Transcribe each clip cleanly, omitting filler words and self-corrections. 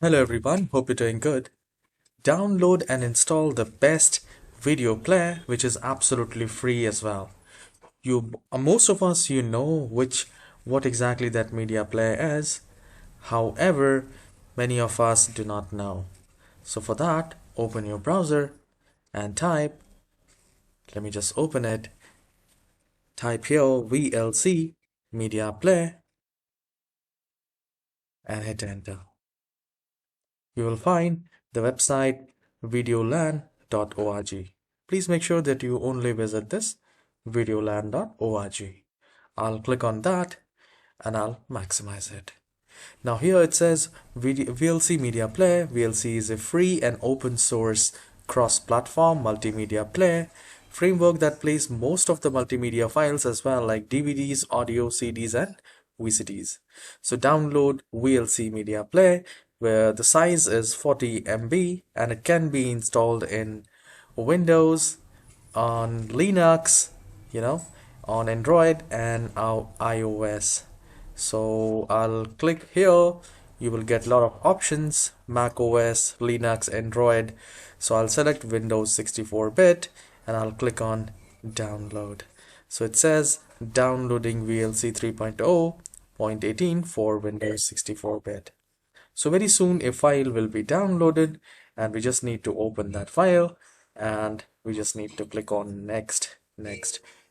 Hello everyone, hope you're doing good. Download and install the best video player, which is absolutely free as well. Most of us, know what exactly that media player is. However, many of us do not know. So for that, open your browser and type, let me just open it. Type here VLC Media Player and hit enter. You will find the website videolan.org. Please make sure that you only visit this videolan.org. I'll click on that and I'll maximize it. Now here it says VLC Media Player. VLC is a free and open source cross-platform multimedia player framework that plays most of the multimedia files as well, like DVDs, audio, CDs and VCDs. So download VLC Media Player, where the size is 40 MB and it can be installed in Windows, on Linux, on Android and iOS. So I'll click here. You will get a lot of options: Mac OS, Linux, Android. So I'll select Windows 64-bit and I'll click on download. So it says downloading VLC 3.0.18 for Windows 64-bit. So very soon a file will be downloaded and we just need to open that file and we just need to click on next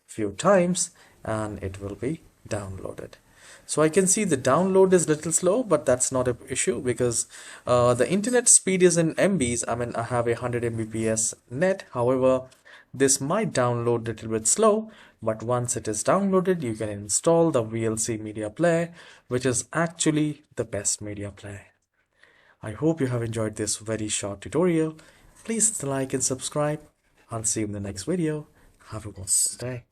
few times and it will be downloaded. So I can see the download is a little slow, but that's not an issue because the internet speed is in MBs. I have 100 Mbps net. However, this might download a little bit slow, but once it is downloaded, you can install the VLC Media Player, which is actually the best media player. I hope you have enjoyed this very short tutorial. Please like and subscribe. I'll see you in the next video. Have a wonderful day.